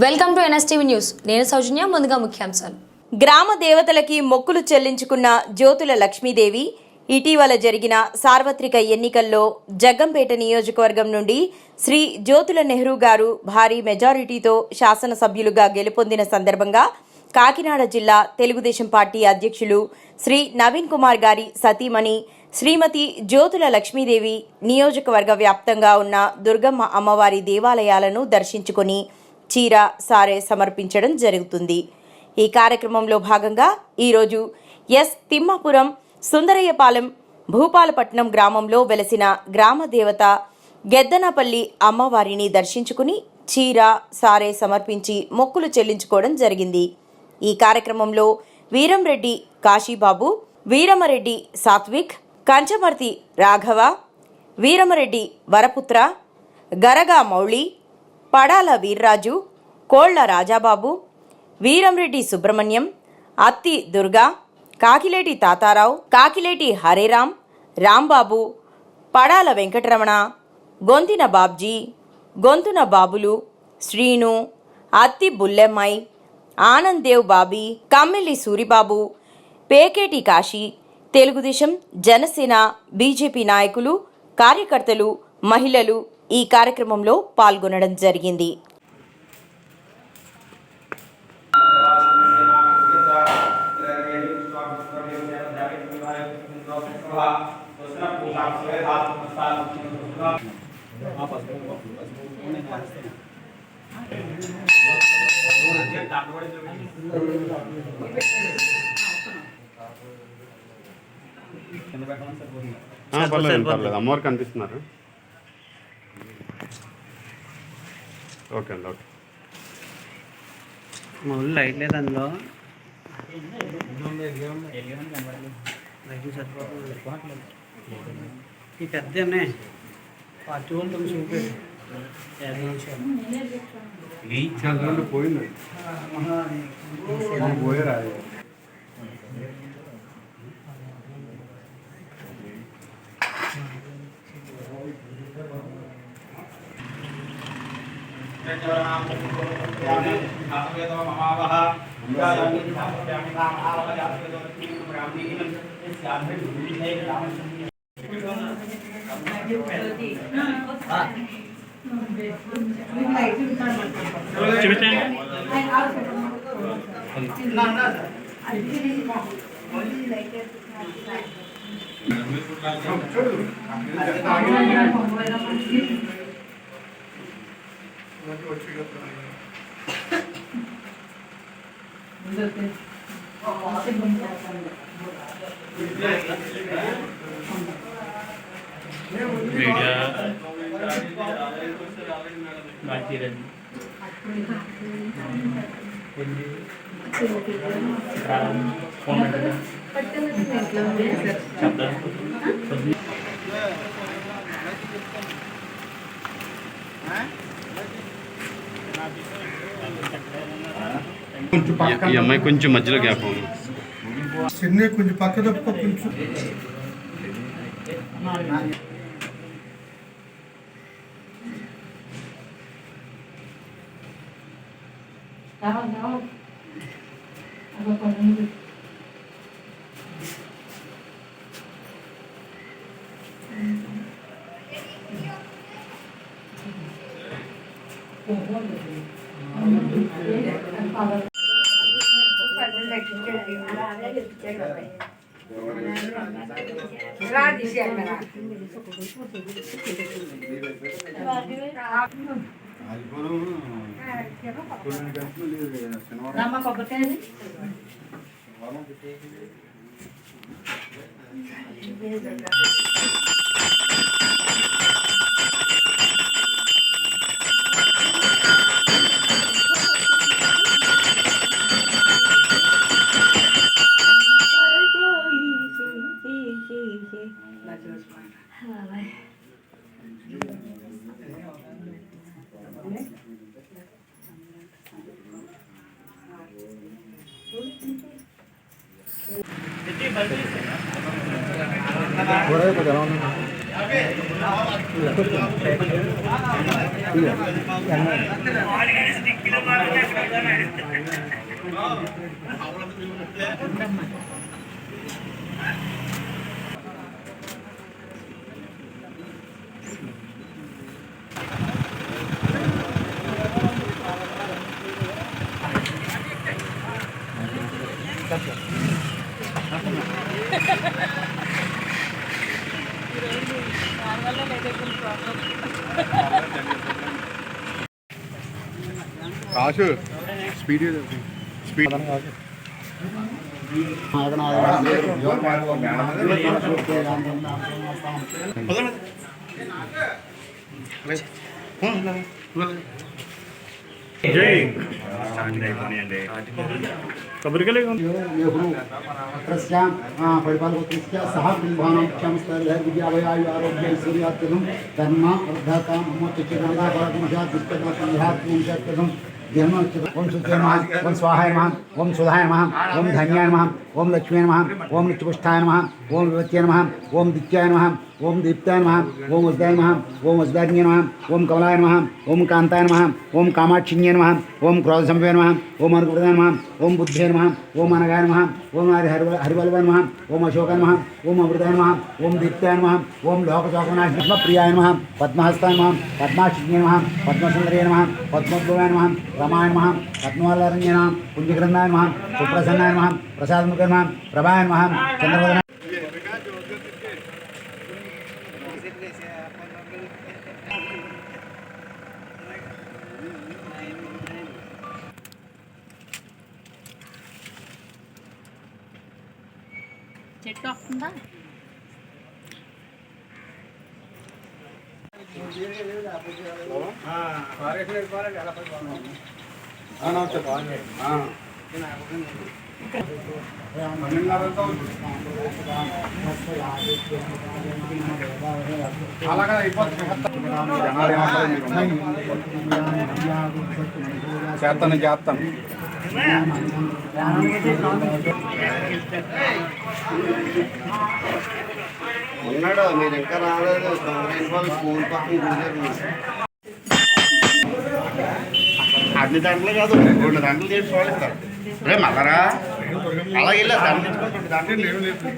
Welcome to NSTV news. నేను సౌజన్య. ముందుగా ముఖ్యాంశాలు. గ్రామ దేవతలకి మొక్కులు చెల్లించుకున్న జ్యోతుల లక్ష్మీదేవి ఇటీవల జరిగిన సార్వత్రిక ఎన్నికల్లో జగ్గంపేట నియోజకవర్గం నుండి శ్రీ జ్యోతుల నెహ్రూ గారు భారీ మెజారిటీతో శాసనసభ్యులుగా గెలుపొందిన సందర్భంగా కాకినాడ జిల్లా తెలుగుదేశం పార్టీ అధ్యక్షులు శ్రీ నవీన్ కుమార్ గారి సతీమణి శ్రీమతి జ్యోతుల లక్ష్మీదేవి నియోజకవర్గ వ్యాప్తంగా ఉన్న దుర్గమ్మ అమ్మవారి దేవాలయాలను దర్శించుకుని చీర సారే సమర్పించడం జరుగుతుంది. ఈ కార్యక్రమంలో భాగంగా ఈరోజు ఎస్ తిమ్మాపురం సుందరయ్యపాలెం భూపాలపట్నం గ్రామంలో వెలసిన గ్రామ దేవత గెద్దనపల్లి అమ్మవారిని దర్శించుకుని చీర సారే సమర్పించి మొక్కులు చెల్లించుకోవడం జరిగింది. ఈ కార్యక్రమంలో వీరంరెడ్డి కాశీబాబు, వీరమరెడ్డి సాత్విక్, కంచమర్తి రాఘవ, వీరమరెడ్డి వరపుత్ర, గరగా మౌళి, పడాల వీర్రాజు, కోళ్ల రాజాబాబు, వీరంరెడ్డి సుబ్రహ్మణ్యం, అత్తి దుర్గా, కాకిలేటి తాతారావు, కాకిలేటి హరేరాం, రాంబాబు, పడాల వెంకటరమణ, గొంతిన బాబ్జీ, గొంతున బాబులు, శ్రీను, అత్తి బుల్లెమ్మాయి, ఆనందేవ్ బాబీ, కమ్మిల్లి సూరిబాబు, పేకేటి కాశీ, తెలుగుదేశం, జనసేన, బీజేపీ నాయకులు, కార్యకర్తలు, మహిళలు ఈ కార్యక్రమంలో పాల్గొనడం జరిగింది. పర్లేదు అమ్మవారు కనిపిస్తున్నారు. ఓకే అండి, ఓకే. మా ఊళ్ళో లైట్ లేదు, అందులో ఈ పెద్ద పార్టీ వాళ్ళు చూపేది పోయింది పోయారా? ఈ అమ్మాయి కొంచెం మధ్యలో గ్యాప్ చిన్న కొంచెం పక్క తప్ప కొంచెం కాశు స్పీడ్ స్పీడ్ परिपालकस्य सह कुंभानां क्षमस्तर्विद्याभयायु आरोग्य ऐश्वर्यात्यदं धर्म अर्धकाम अमोच्चेतनदा परमशात् वित्तदात्महात्मंशात्यदं ओम सुधाय नमः ओम स्वाहाय नमः ओम सुधाय नमः ओम धन्याय नमः ओम लक्ष्मी नमः ओम नित्यपुष्टाय नमः ओम विवत्याय नमः ओम दित्याय नमः ओम दीप्ताय नमः ओम वज्दाय नमः ओम वज्दाग्न्ये नमः ओम कमलाय नमः ओम कांताय नमः ओम कामाक्षिण्ये नमः ओम क्रोधसंभवे नमः ओम अर्कप्रदाय नमः ओम बुद्धे नमः ओम अनगाय नमः ओम हरिवल्लभाय नमः ओम अशोकाय नमः ओम अमृताय नमः ओम दीप्ताय नमः ओम लोकशोकनाशनाय प्रियाय नमः पद्महस्ताय नमः पद्माक्षिण्ये नमः पद्मसुन्दरे नमः पद्मोद्भवाय नमः रमाय नमः पद्मवल्लरण्ये नमः कुञ्जग्रन्थाय नमः सुप्रसन्नाय नमः प्रसादमुखे नमः प्रभाय नमः चंद्रवदनाय చెట్టు వస్తుందా అలాగా అయిపోతుంది చేస్తాను ఉన్నాడు మీరు ఇంకా రాలేదు స్కూల్ పక్కన అన్ని దాంట్లో కాదు 2 గంటలు చేసి చూడలేదు రే మళ్ళరా అలా వెళ్ళా దాంట్లో లేవు లేదు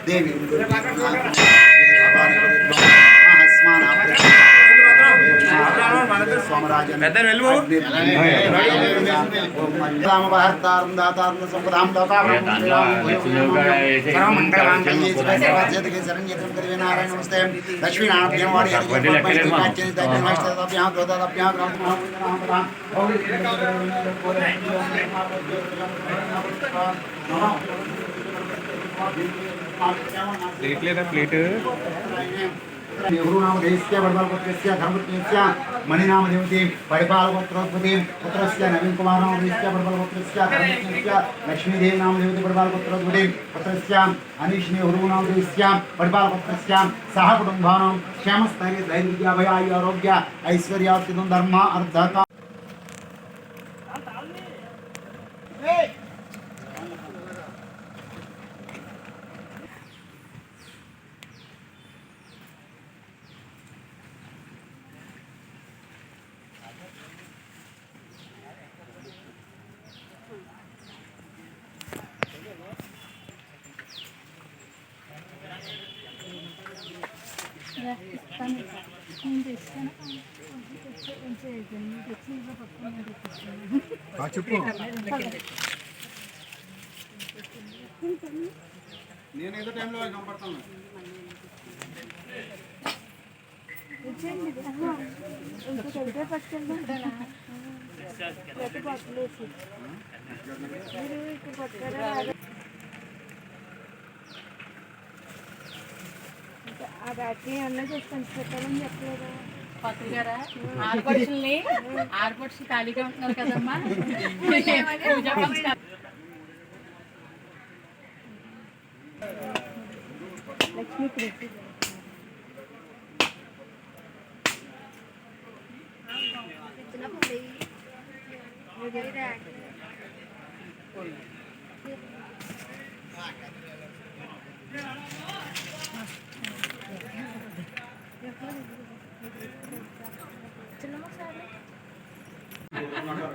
देवी प्लेट नेहरूनामधेयस्य वरदालपुत्रस्य धर्मपुत्रस्य मणिनामदेवते परिपालपुत्रोत्पत्ति पुत्रस्य नवीन कुमारनामधेयस्य वरदालपुत्रस्य धर्मपुत्रस्य लक्ष्मीदेवी नामदेवते परिपालपुत्रोत्पत्ति पुत्रस्य अनीश नेहरूनामधेयस्य परिपालपुत्रस्य सह कुटुंबानां क्षमस्थैर्य धैर्य अभयायु आरोग्य ऐश्वर्यार्थितं धर्म अर्धका చెప్పు నేను ఏదో టైంలో కనపడతాను పట్టుకెళ్ళి పత్రి గారా ఆడపడుచుల్ని ఆడపడుచులు ఖాళీగా ఉంటున్నారు కదమ్మా పూజా పురస్కారం.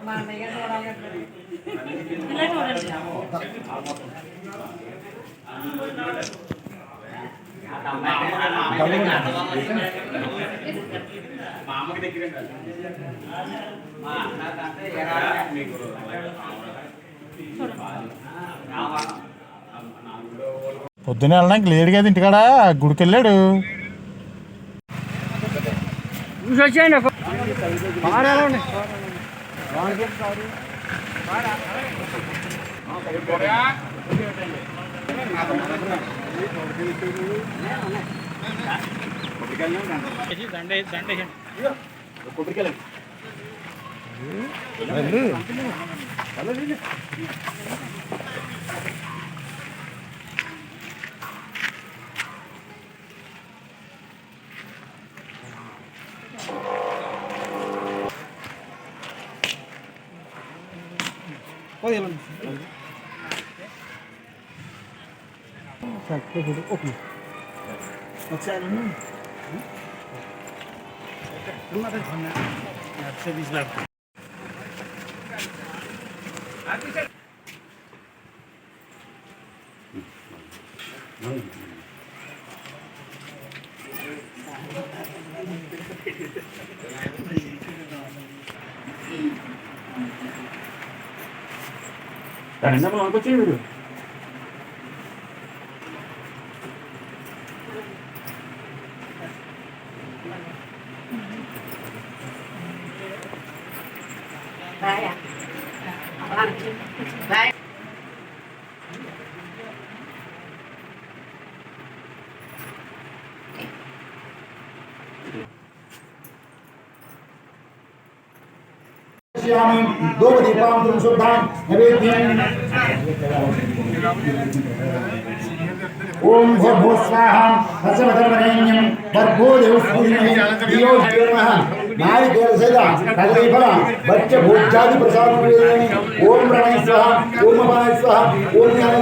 మా అన్నయ్య గారు చూడాలి. ఇలా చూడండి. పొద్దున్న వెళ్ళడానికి లేడు కదా ఇంటికాడ గుడికి వెళ్ళాడు. చూసి వచ్చేయండి. दो दीपावली शुद्धां नैवेद्यं ओम भो स्वाहा हसवधर्मरेण्यं भर्गो देवस्पुरिणः दियो नमः नारिकेल सदा कदलीफल भक्ष भोज्यादि प्रसाद निवेदने ओम प्रणय स्वाहा ओम अपाय स्वाहा ओम ज्ञान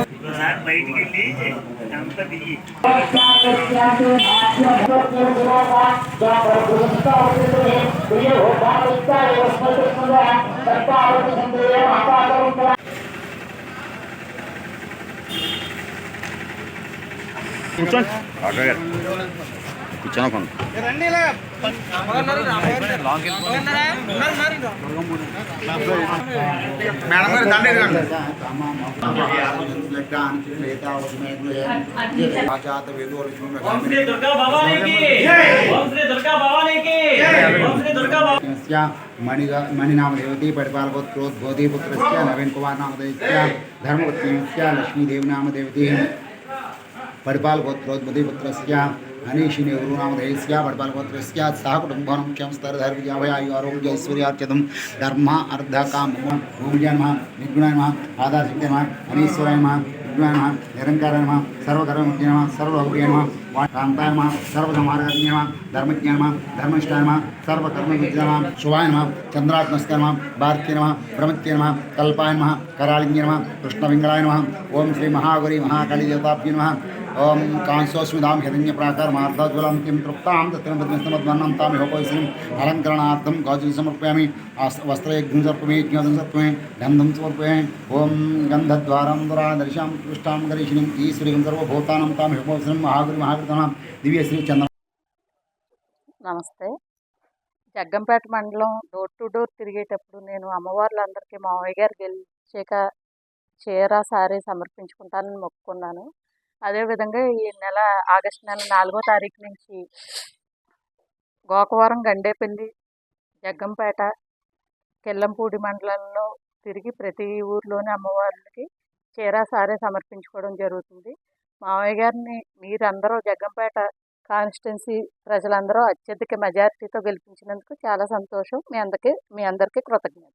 मणिनाम देवती परिपालकोत्रोद्भोधि पुत्रस्य नवीन कुमार नामधेयस्य धर्मपत्नीस्य लक्ष्मीदेव नामदेवती परिपालकोत्रोद्भोधि पुत्रस्य अनीशिनी गुरुनामधेयस्य परिपालकोत्रस्य सह कुटुम्बनं मुख्यं स्तरधर्मयाभयायु आरोग्य ऐश्वर्यार्चतं धर्म अर्धकाम भूमिजय नमः निर्गुणाय नमः आधारशक्ति नमः अनीश्वराय नमः निर्गुणाय नमः निरंकाराय नमः सर्वकर्मज्ञ नमः सर्वलोकप्रिय नमः कांताय नमः सर्वधर्मार्गज्ञ नमः धर्मज्ञ नमः धर्मनिष्ठाय नमः सर्वकर्मविद्य नमः शिवाय नमः चंद्रात्मस्कर नमः भारतीय नमः ब्रह्मत्य नमः कल्पाय नमः करालिज्ञ नमः कृष्णविंगलाय नमः ओम श्री महागौरी महाकाली देवताभ्य नमः ओम कांसोस्मिदाम हिरण्यप्राकार मार्धज्वलं किं तृप्तां तत्त्वमद्वर्णं तामिह उपविशन् अलङ्करणार्थं गाजुं समर्पयामि वस्त्रयज्ञं समर्पयामि यज्ञं समर्पयामि गन्धं समर्पयामि ओम गन्धद्वारं दुरादर्शां पृष्ठां गरीषिणीं ईश्वरीं सर्वभूतानां तामिह उपविशन् महागौरी महाकृतनां दिव्यश्री चंद्र నమస్తే. జగ్గంపేట మండలం డోర్ టు డోర్ తిరిగేటప్పుడు నేను అమ్మవార్లందరికీ మావయ్య గారు గెలిచాక చీర సారీ సమర్పించుకుంటానని మొక్కుకున్నాను. అదేవిధంగా ఈ నెల ఆగస్టు నెల 4వ తారీఖు నుంచి గోకవరం, గండేపల్లి, జగ్గంపేట, కెల్లంపూడి మండలంలో తిరిగి ప్రతి ఊర్లోని అమ్మవార్లకి చీర సారీ సమర్పించుకోవడం జరుగుతుంది. మావయ్య గారిని మీరందరూ జగ్గంపేట కాన్స్టిట్యున్సీ ప్రజలందరూ అత్యధిక మెజారిటీతో గెలిపించినందుకు చాలా సంతోషం. మీ అందరికీ కృతజ్ఞత.